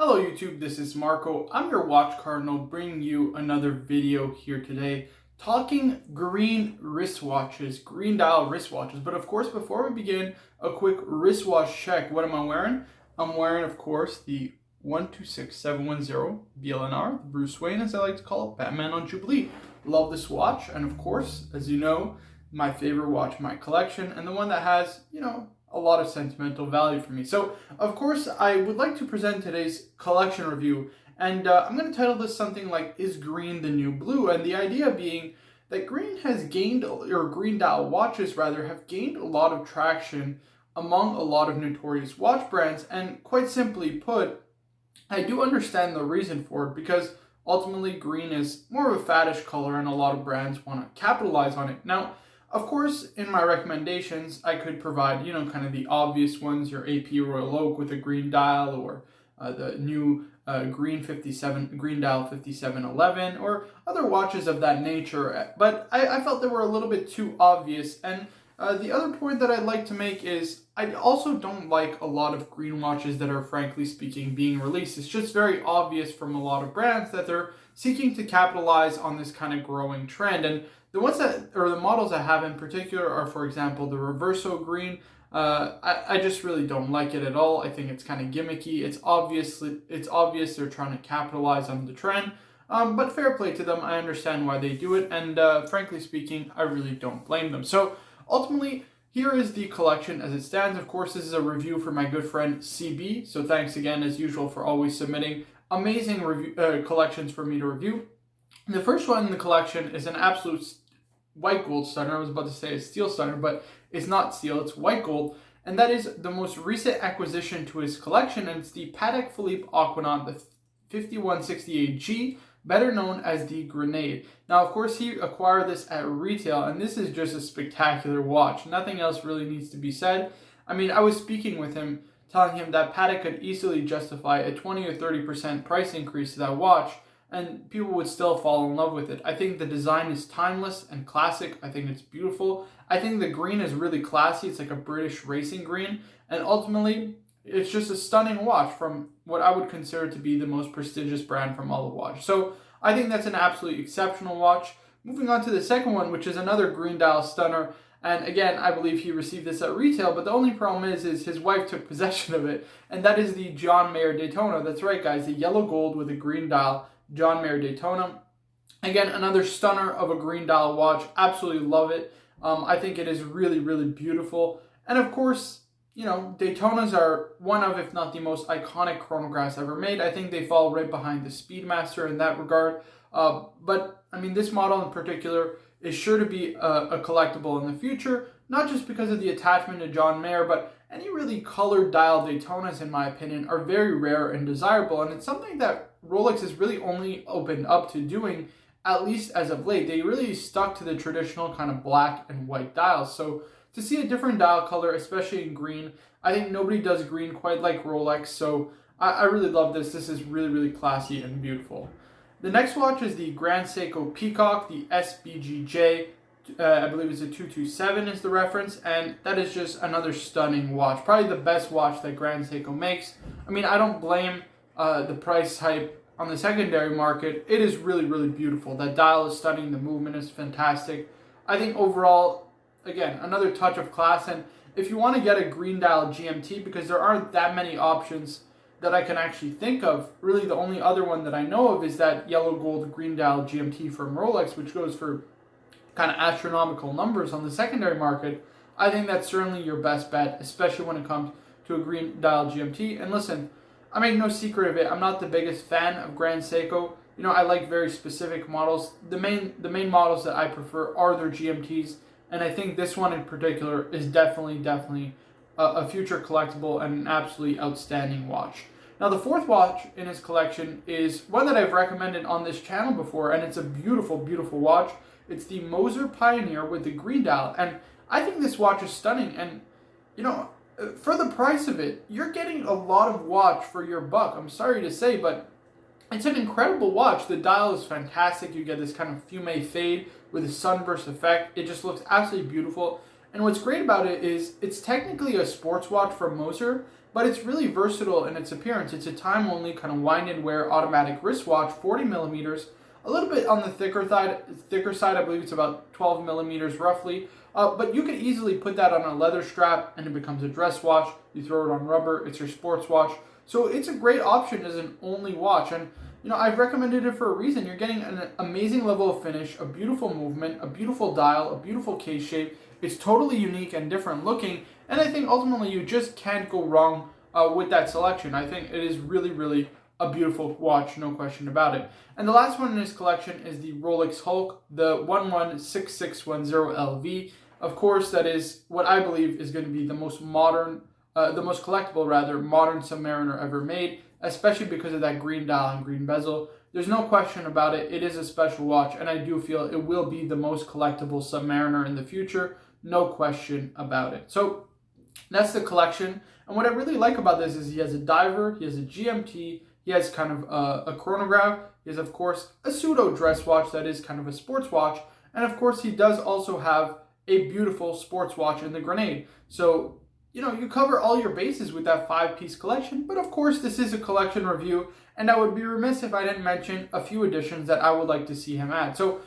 Hello YouTube, this is Marco. I'm your watch cardinal bringing you another video here today talking green wristwatches, green dial wristwatches. But of course, before we begin, a quick wristwatch check. What am I wearing? I'm wearing, of course, the 126710 BLNR, the Bruce Wayne, as I like to call it, Batman on Jubilee. Love this watch, and of course, as you know, my favorite watch in my collection, and the one that has, a lot of sentimental value for me. So, of course, I would like to present today's collection review, and I'm going to title this something like, Is Green the New Blue? And the idea being that green has gained, or green dial watches rather, have gained a lot of traction among a lot of notorious watch brands, and quite simply put, I do understand the reason for it, because ultimately green is more of a faddish color and a lot of brands want to capitalize on it. Now, of course, in my recommendations, I could provide, kind of the obvious ones, your AP Royal Oak with a green dial, or the new Green Dial 5711, or other watches of that nature. But I felt they were a little bit too obvious. And the other point that I'd like to make is I also don't like a lot of green watches that are, frankly speaking, being released. It's just very obvious from a lot of brands that they're seeking to capitalize on this kind of growing trend. And the ones that, or the models I have in particular, are, for example, the Reverso Green. I just really don't like it at all. I think it's kind of gimmicky. It's obvious they're trying to capitalize on the trend. But fair play to them. I understand why they do it, and frankly speaking, I really don't blame them. So ultimately, here is the collection as it stands. Of course, this is a review for my good friend CB. So thanks again, as usual, for always submitting amazing review collections for me to review. The first one in the collection is an absolute white gold stunner. I was about to say a steel stunner, but it's not steel, it's white gold. And that is the most recent acquisition to his collection, and it's the Patek Philippe Aquanaut, the 5168G, better known as the Grenade. Now, of course, he acquired this at retail, and this is just a spectacular watch. Nothing else really needs to be said. I mean, I was speaking with him, telling him that Patek could easily justify a 20 or 30% price increase to that watch, and people would still fall in love with it. I think the design is timeless and classic. I think it's beautiful. I think the green is really classy. It's like a British racing green. And ultimately, it's just a stunning watch from what I would consider to be the most prestigious brand from all the watch. So I think that's an absolutely exceptional watch. Moving on to the second one, which is another green dial stunner. And again, I believe he received this at retail, but the only problem is his wife took possession of it. And that is the John Mayer Daytona. That's right, guys, the yellow gold with a green dial John Mayer Daytona. Again, another stunner of a green dial watch. Absolutely love it. I think it is really, really beautiful. And of course, Daytonas are one of, if not the most iconic chronographs ever made. I think they fall right behind the Speedmaster in that regard. But, I mean, this model in particular is sure to be a collectible in the future, not just because of the attachment to John Mayer, but any really colored dial Daytonas, in my opinion, are very rare and desirable. And it's something that Rolex has really only opened up to doing, at least as of late. They really stuck to the traditional kind of black and white dials. So to see a different dial color, especially in green, I think nobody does green quite like Rolex. So I really love this. This is really, really classy and beautiful. The next watch is the Grand Seiko Peacock, the SBGJ. I believe it's a 227 is the reference, and that is just another stunning watch. Probably the best watch that Grand Seiko makes. I mean, I don't blame the price hype on the secondary market. It is really, really beautiful. That dial is stunning. The movement is fantastic. I think overall, again, another touch of class. And if you want to get a green dial GMT, because there aren't that many options that I can actually think of, really the only other one that I know of is that yellow gold green dial GMT from Rolex, which goes for kind of astronomical numbers on the secondary market. I think that's certainly your best bet, especially when it comes to a green dial GMT. And listen, I make no secret of it. I'm not the biggest fan of Grand Seiko. I like very specific models. The main models that I prefer are their GMTs, and I think this one in particular is definitely a future collectible and an absolutely outstanding watch. Now, the fourth watch in his collection is one that I've recommended on this channel before, and it's a beautiful, beautiful watch. It's the Moser Pioneer with the green dial, and I think this watch is stunning. And for the price of it, you're getting a lot of watch for your buck. I'm sorry to say, but it's an incredible watch. The dial is fantastic. You get this kind of fume fade with a sunburst effect. It just looks absolutely beautiful. And what's great about it is it's technically a sports watch from Moser, but it's really versatile in its appearance. It's a time-only kind of wind and wear automatic wristwatch, 40 millimeters, a little bit on the thicker side. I believe it's about 12 millimeters roughly. But you can easily put that on a leather strap and it becomes a dress watch. You throw it on rubber, it's your sports watch. So it's a great option as an only watch. And I've recommended it for a reason. You're getting an amazing level of finish, a beautiful movement, a beautiful dial, a beautiful case shape. It's totally unique and different looking. And I think ultimately you just can't go wrong with that selection. I think it is really, really a beautiful watch, no question about it. And the last one in this collection is the Rolex Hulk, the 116610LV. Of course, that is what I believe is going to be the most collectible modern Submariner ever made, especially because of that green dial and green bezel. There's no question about it. It is a special watch, and I do feel it will be the most collectible Submariner in the future. No question about it. So that's the collection. And what I really like about this is he has a diver, he has a GMT, he has kind of a chronograph, he has, of course, a pseudo dress watch that is kind of a sports watch, and of course he does also have a beautiful sports watch in the Grenade. So, you cover all your bases with that 5-piece collection, but of course this is a collection review, and I would be remiss if I didn't mention a few additions that I would like to see him add. So,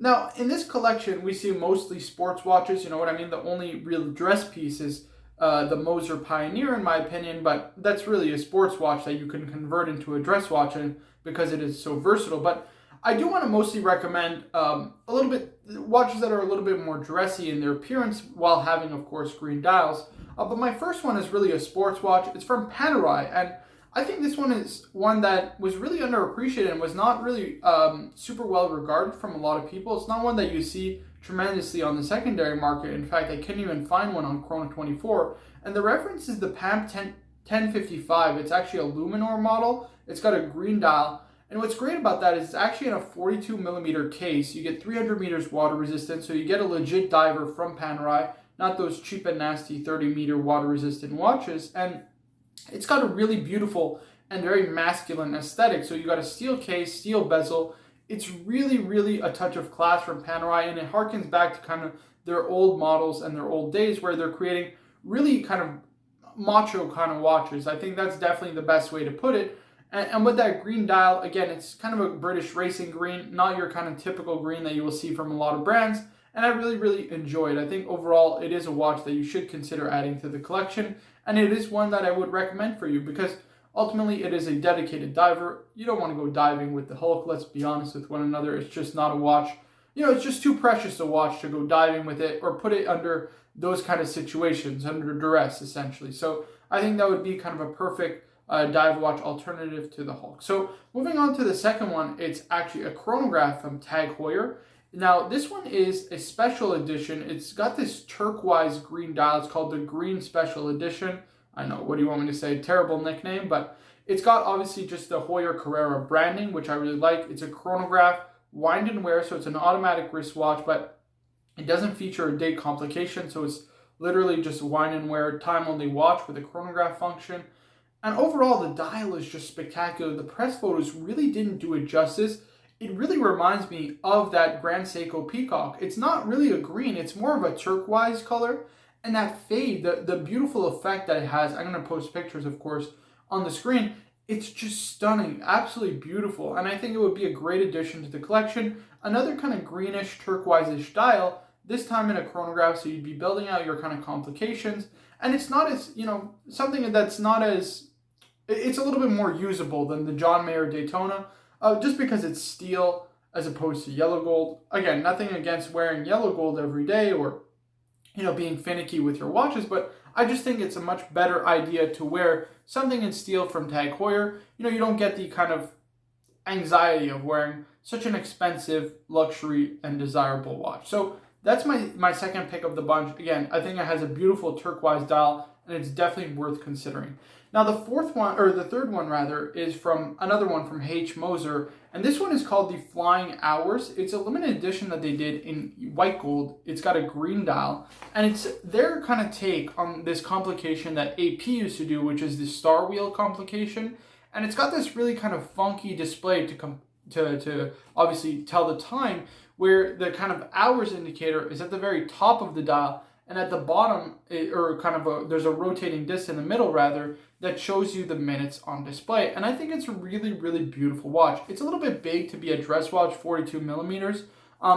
now, in this collection, we see mostly sports watches, you know what I mean? The only real dress piece is the Moser Pioneer, in my opinion, but that's really a sports watch that you can convert into a dress watch because it is so versatile. But I do want to mostly recommend watches that are a little bit more dressy in their appearance while having, of course, green dials. But my first one is really a sports watch. It's from Panerai, and I think this one is one that was really underappreciated and was not really super well regarded from a lot of people. It's not one that you see tremendously on the secondary market. In fact, I can't even find one on Chrono24. And the reference is the PAM 1055. It's actually a Luminor model. It's got a green dial. And what's great about that is it's actually in a 42 millimeter case. You get 300 meters water resistant, so you get a legit diver from Panerai, not those cheap and nasty 30-meter water resistant watches. And it's got a really beautiful and very masculine aesthetic. So you got a steel case, steel bezel. It's really, really a touch of class from Panerai, and it harkens back to kind of their old models and their old days where they're creating really kind of macho kind of watches. I think that's definitely the best way to put it. And with that green dial, again, it's kind of a British racing green, not your kind of typical green that you will see from a lot of brands. And I really, really enjoy it. I think overall it is a watch that you should consider adding to the collection. And it is one that I would recommend for you because ultimately it is a dedicated diver. You don't want to go diving with the Hulk, let's be honest with one another. It's just not a watch. It's just too precious a watch to go diving with it or put it under those kind of situations, under duress, essentially. So I think that would be kind of a perfect dive watch alternative to the Hulk. So moving on to the second one, it's actually a chronograph from Tag Heuer. Now this one is a special edition. It's got this turquoise green dial. It's called the Green Special Edition. I know, what do you want me to say? Terrible nickname, but it's got obviously just the Heuer Carrera branding, which I really like. It's a chronograph, wind and wear, so it's an automatic wristwatch, but it doesn't feature a date complication, so it's literally just a wind and wear, time-only watch with a chronograph function. And overall, the dial is just spectacular. The press photos really didn't do it justice. It really reminds me of that Grand Seiko Peacock. It's not really a green, it's more of a turquoise color. And that fade, the beautiful effect that it has, I'm going to post pictures, of course, on the screen. It's just stunning, absolutely beautiful. And I think it would be a great addition to the collection. Another kind of greenish, turquoise-ish dial, this time in a chronograph, so you'd be building out your kind of complications. And it's not as, something that's not as, it's a little bit more usable than the John Mayer Daytona, just because it's steel as opposed to yellow gold. Again, nothing against wearing yellow gold every day or being finicky with your watches, but I just think it's a much better idea to wear something in steel from Tag Heuer. You don't get the kind of anxiety of wearing such an expensive luxury and desirable watch. So that's my second pick of the bunch. Again, I think it has a beautiful turquoise dial, and it's definitely worth considering. Now the third one is from another one from H. Moser, and this one is called the Flying Hours. It's a limited edition that they did in white gold. It's got a green dial, and it's their kind of take on this complication that AP used to do, which is the star wheel complication, and it's got this really kind of funky display to obviously tell the time, where the kind of hours indicator is at the very top of the dial, and at the bottom, there's a rotating disc in the middle rather that shows you the minutes on display. And I think it's a really, really beautiful watch. It's a little bit big to be a dress watch, 42 millimeters.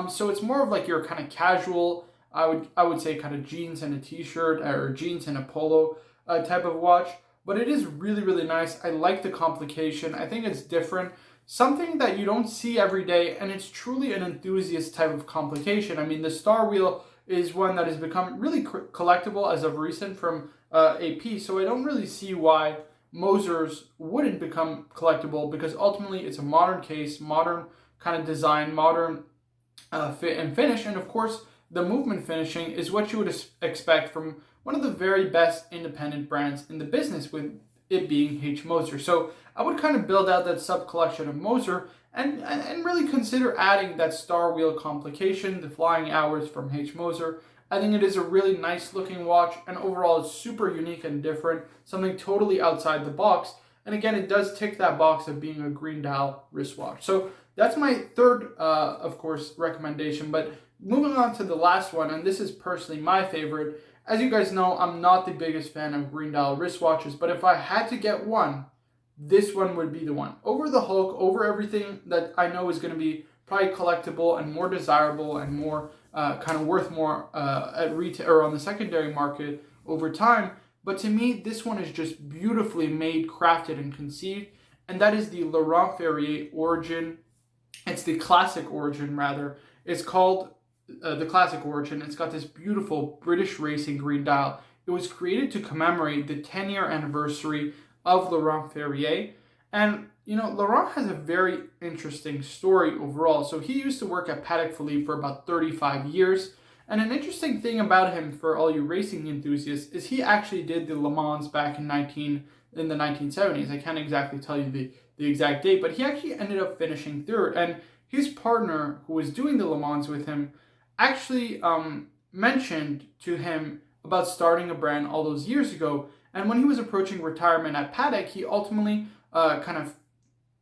So it's more of like your kind of casual, I would say kind of jeans and a t-shirt or jeans and a polo type of watch. But it is really, really nice. I like the complication. I think it's different. Something that you don't see every day, and it's truly an enthusiast type of complication. I mean, the Star Wheel is one that has become really collectible as of recent from AP, so I don't really see why Moser's wouldn't become collectible, because ultimately it's a modern case, modern kind of design, modern fit and finish, and of course the movement finishing is what you would expect from one of the very best independent brands in the business, with it being H. Moser. So I would kind of build out that sub collection of Moser and really consider adding that Star Wheel complication, the flying hours from H. Moser. I think it is a really nice looking watch, and overall it's super unique and different, something totally outside the box. And again, it does tick that box of being a green dial wristwatch. So that's my third, of course, recommendation. But moving on to the last one, and this is personally my favorite. As you guys know, I'm not the biggest fan of green dial wristwatches, but if I had to get one, this one would be the one. Over the Hulk, over everything that I know is going to be probably collectible and more desirable and more kind of worth more at retail or on the secondary market over time. But to me, this one is just beautifully made, crafted, and conceived, and that is the Laurent Ferrier Origin. It's the Classic Origin, rather. It's called the Classic Origin. It's got this beautiful British racing green dial. It was created to commemorate the 10-year anniversary of Laurent Ferrier. And, you know, Laurent has a very interesting story overall. So he used to work at Patek Philippe for about 35 years. And an interesting thing about him, for all you racing enthusiasts, is he actually did the Le Mans back in the 1970s. I can't exactly tell you the exact date, but he actually ended up finishing third. And his partner, who was doing the Le Mans with him, actually mentioned to him about starting a brand all those years ago. And when he was approaching retirement at Patek, he ultimately kind of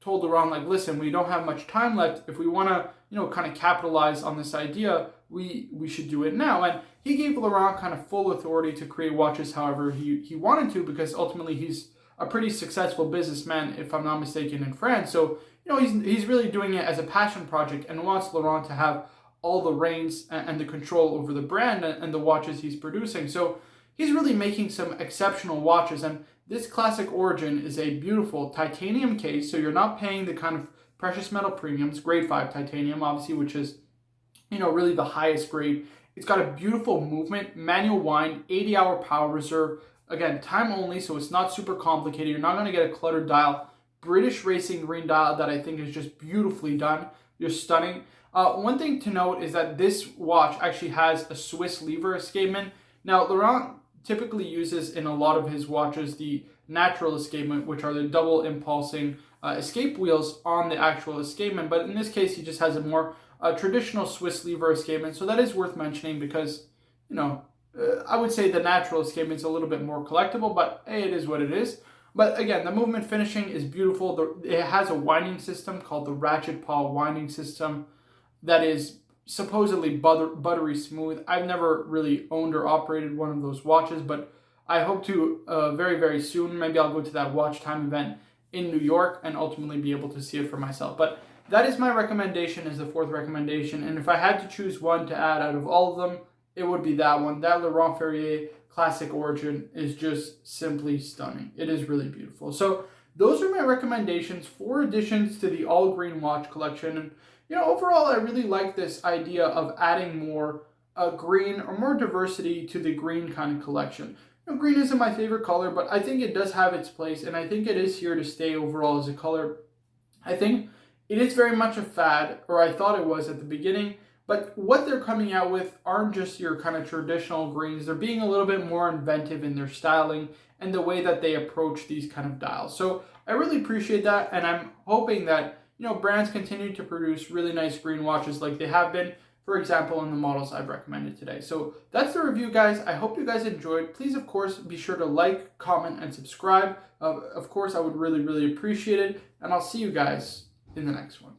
told Laurent, like, listen, we don't have much time left. If we want to, you know, kind of capitalize on this idea, we should do it now. And he gave Laurent kind of full authority to create watches however he wanted to, because ultimately he's a pretty successful businessman, if I'm not mistaken, in France. So, you know, he's really doing it as a passion project and wants Laurent to have all the reins and the control over the brand and the watches he's producing. So he's really making some exceptional watches, and this Classic Origin is a beautiful titanium case, so you're not paying the kind of precious metal premiums, grade 5 titanium, obviously, which is, you know, really the highest grade. It's got a beautiful movement, manual wind, 80-hour power reserve. Again, time only, so it's not super complicated. You're not going to get a cluttered dial. British racing green dial that I think is just beautifully done. You're stunning. One thing to note is that this watch actually has a Swiss lever escapement. Now, Laurent typically uses in a lot of his watches the natural escapement, which are the double impulsing escape wheels on the actual escapement. But in this case, he just has a more traditional Swiss lever escapement. So that is worth mentioning because, you know, I would say the natural escapement is a little bit more collectible, but hey, it is what it is. But again, the movement finishing is beautiful. It has a winding system called the Ratchet Paw winding system that is supposedly buttery smooth. I've never really owned or operated one of those watches, but I hope to very, very soon. Maybe I'll go to that Watch Time event in New York and ultimately be able to see it for myself. But that is my recommendation, as the fourth recommendation. And if I had to choose one to add out of all of them, it would be that one. That Laurent Ferrier Classic Origin is just simply stunning. It is really beautiful. So those are my recommendations, 4 additions to the all green watch collection. And you know, overall, I really like this idea of adding more green or more diversity to the green kind of collection. You know, green isn't my favorite color, but I think it does have its place, and I think it is here to stay overall as a color. I think it is very much a fad, or I thought it was at the beginning, but what they're coming out with aren't just your kind of traditional greens. They're being a little bit more inventive in their styling and the way that they approach these kind of dials. So I really appreciate that, and I'm hoping that, you know, brands continue to produce really nice green watches like they have been, for example, in the models I've recommended today. So that's the review, guys. I hope you guys enjoyed. Please, of course, be sure to like, comment, and subscribe. Of course, I would really, really appreciate it. And I'll see you guys in the next one.